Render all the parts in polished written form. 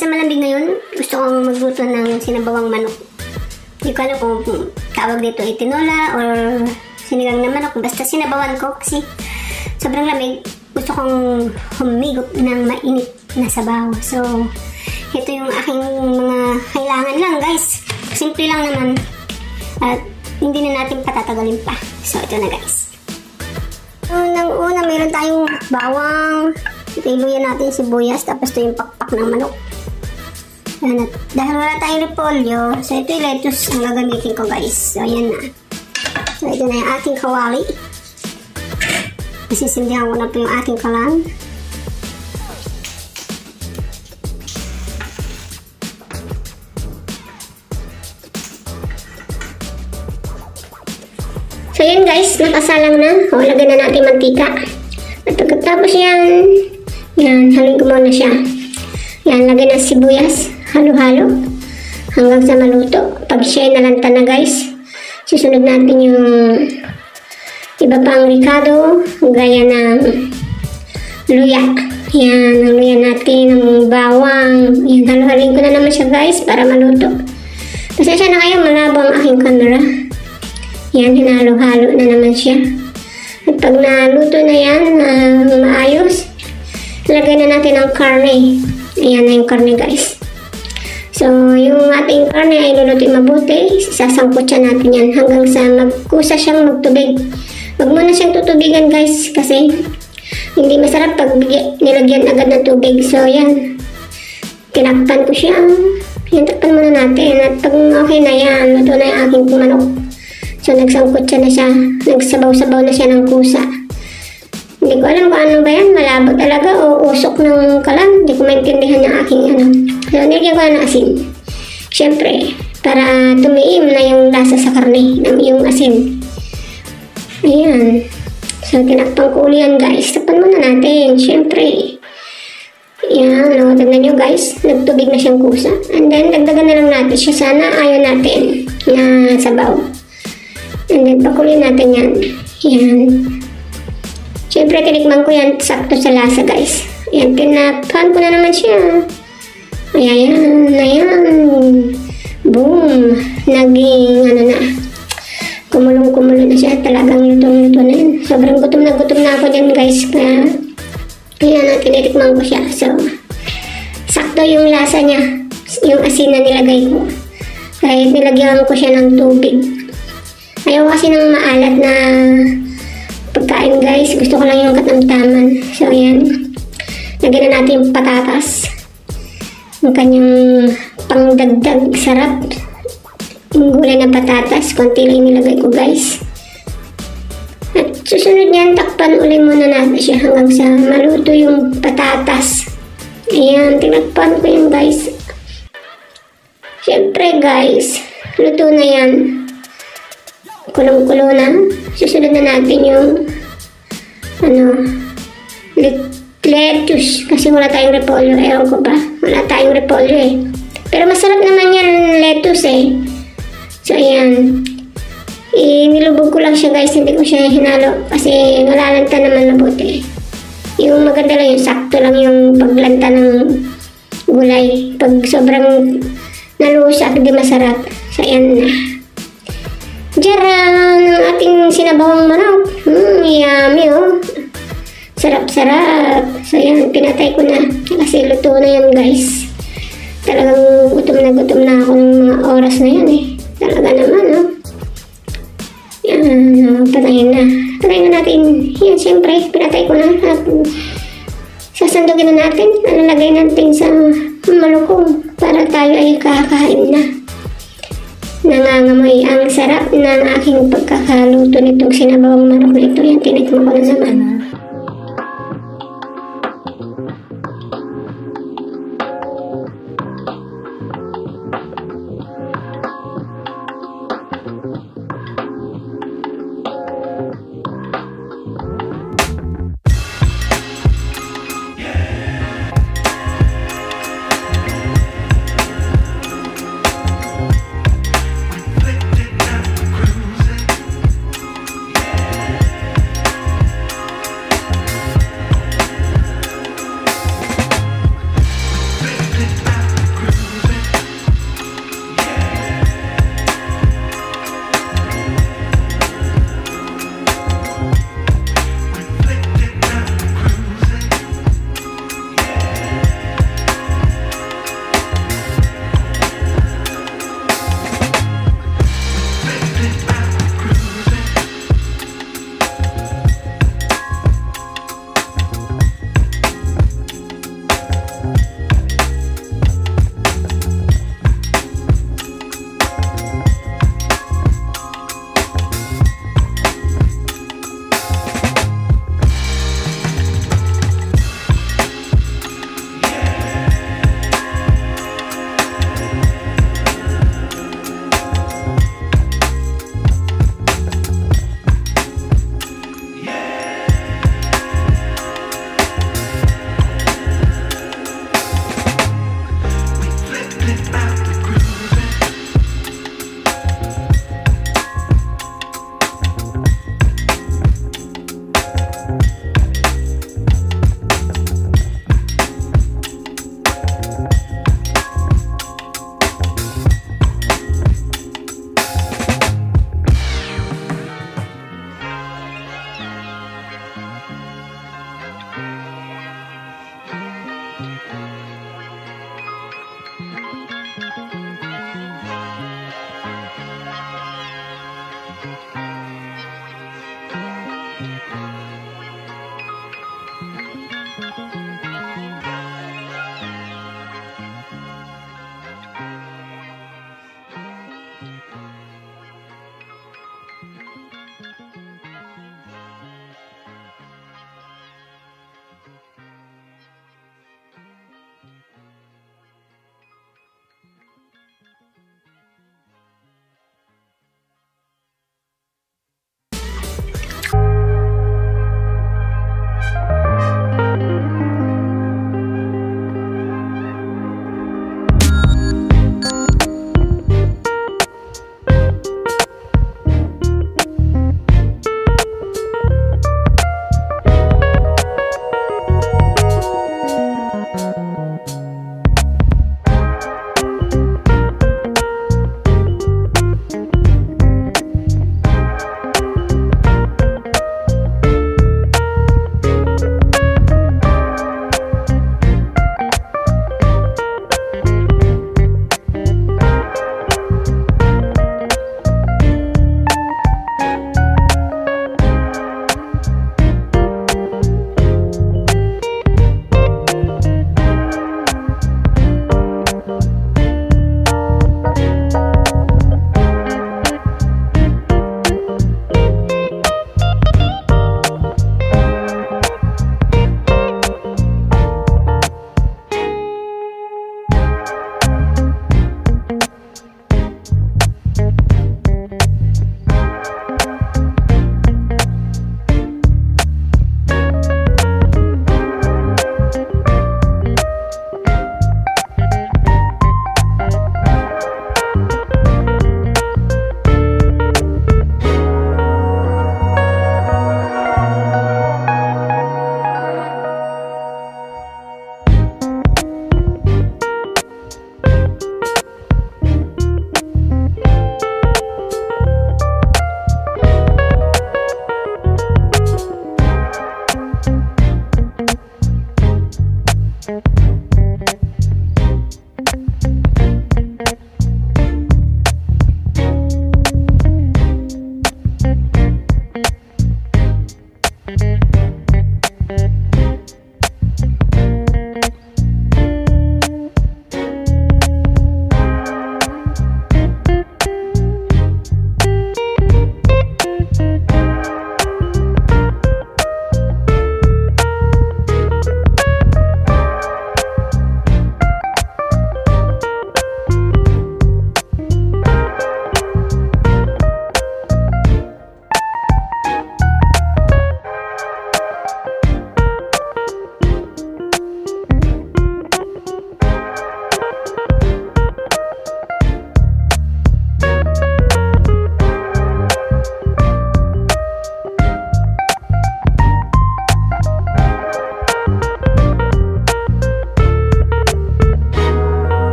Dahil sa malamig ngayon, gusto kong magluto ng sinabawang manok. Hindi ko alam kung tawag dito ay tinola or sinigang na manok. Basta sinabawan ko kasi sobrang lamig. Gusto kong humigop ng mainit na sabaw. So, ito yung aking mga kailangan lang guys. Simple lang naman. At hindi na natin patatagalin pa. So, ito na guys. Unang-una, meron tayong bawang. Ito iluyan natin sibuyas. Tapos ito yung pakpak ng manok. Yan. At dahil wala tayong repolyo, so ito yung lettuce ang gagamitin ko guys. So, ayan na. So, ito na yung ating kawali. Isisindihan ko na po yung ating kalan. So, yan guys, nakasalang na. O, lagyan na natin mantika. At pagkatapos yan, haluin ko muna siya. Yan, lagyan ng sibuyas. Halo-halo. Hanggang sa maluto. Pag siya nalanta na guys, susunod natin yung iba pang ricado. Gaya ng luya. Yan, ang luya natin, ng bawang. Yan, halo-halin ko na naman siya guys para maluto. Pasensya na kayo, malabo ang aking camera. Yan, hinalo-halo na naman siya. At pag naluto na yan, maayos, lagay na natin ang karne. Ayan na yung karne guys. So, yung ating karne ay lulutuin mabuti. Sasangkot siya natin yan hanggang sa magkusa siyang magtubig. Wag muna siyang tutubigan guys kasi hindi masarap pag nilagyan agad ng tubig. So, yan. Tinakpan ko siya. Yan, takpan muna natin. At pag okay na yan, luto na yung aking manok. So, nagsangkot siya na siya. Nagsabaw-sabaw na siya ng kusa. Hindi ko alam kung ano ba yan. Malabo talaga o usok ng kalan. Hindi ko maintindihan yung aking ano. So, nilagyan ko ng asin. Siyempre, para tumiim na yung lasa sa karne. Yung asin. Ayan. So, tinakpan ko uli yan guys. Takpan muna natin. Siyempre. Ayan. No, tignan nyo guys. Nagtubig na siyang kusa. And then, dagdagan na lang natin siya. Sana ayaw natin na sabaw. And then, pakuloyin natin yan. Yan. Siyempre, tinikman ko yan sakto sa lasa, guys. Yan, tinapan ko na naman siya. Ayan, ayan. Boom. Naging, ano na. Kumulong-kumulo na siya. Talagang lutong-luto na yun. Sobrang gutom na ako dyan, guys. Kaya, ayan, tinitikman ko siya. So, sakto yung lasa niya. Yung asin na nilagay ko. Kaya, nilagyan ko siya ng tubig. Ayaw kasi ng maalat na pagkain guys. Gusto ko lang yung katamtaman. So ayan. Lagyan na natin yung patatas. Yung kanyang pangdagdag sarap. Yung gulay na patatas. Konti lang nilagay ko guys. At susunod niyan, takpan ulit muna natin siya hanggang sa maluto yung patatas. Ayan. Tinakpan ko yung guys. Siyempre guys. Luto na yan. Kulong-kulo na. Susunod na natin yung lettuce. Kasi wala tayong repolyo. Ewan ko ba? Wala tayong repolyo eh. Pero masarap naman yan lettuce eh. So ayan. Nilubog ko lang siya guys. Hindi ko siya hinalo. Kasi nalalanta naman mabuti. Yung maganda lang yung sakto lang yung paglanta ng gulay. Pag sobrang nalusak, di masarap. So ayan na. Diyan ang ating sinabawang manok. Yummy oh. Sarap-sarap. So yan, pinatay ko na. Kasi luto na yan guys. Talagang gutom na ako ng mga oras na yan eh. Talaga naman oh. Yan, patayin na. Patayin na natin. Yan, siyempre, pinatay ko na. At sasandugin na natin. Nalalagay natin sa malukong para tayo ay kakain na. Nangangamoy ang sarap ng aking pagkakaluto nitong sinabawang manok na ito. Yan, tinikman ko na naman.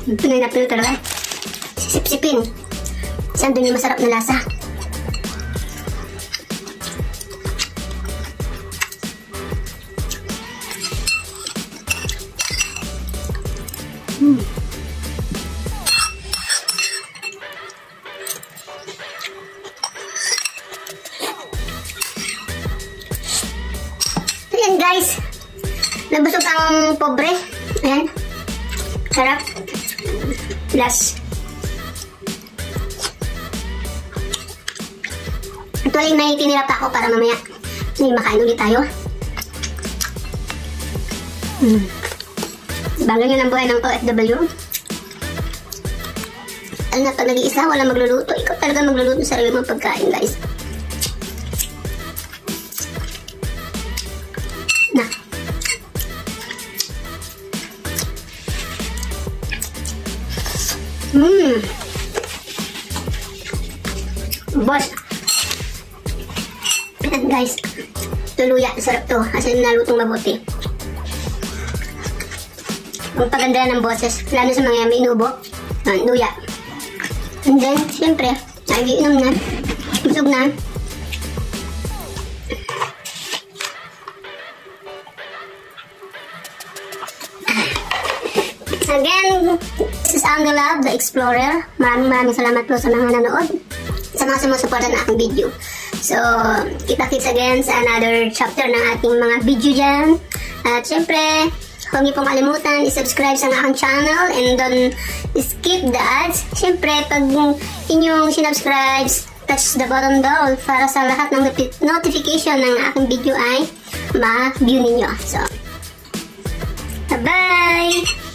Tunay na Pinoy talaga. Sisip-sipin. Saan doon yung masarap na lasa? Ayan guys. Nabusog ang pobre. Ayan. Sarap. Plus. Actually, may tinira pa ako para mamaya may makain ulit tayo. Bago nyo ng buhay ng OFW. Alam na, pag nag-iisa, walang magluluto. Ikaw talaga magluluto sa sarili mong pagkain, guys. Na. Boss. Ayan guys. Tuluya. Sarap to. Kasi nalutong mabuti. Ang paganda ng boses. Lalo sa mga may inubo. Luya. And then, syempre, nagiinom na. Busog na. Again, this is Angela Love, the Explorer. Maraming salamat po sa mga nanood, sa mga sumusuporta ng aking video. So, kita-kits again sa another chapter ng ating mga video dyan. At syempre, huwag niyo pong kalimutan i-subscribe sa aking channel and don't skip the ads. Syempre, pag inyong sinubscribe, touch the button bell para sa lahat ng notification ng aking video ay ma-view ninyo. So, bye-bye!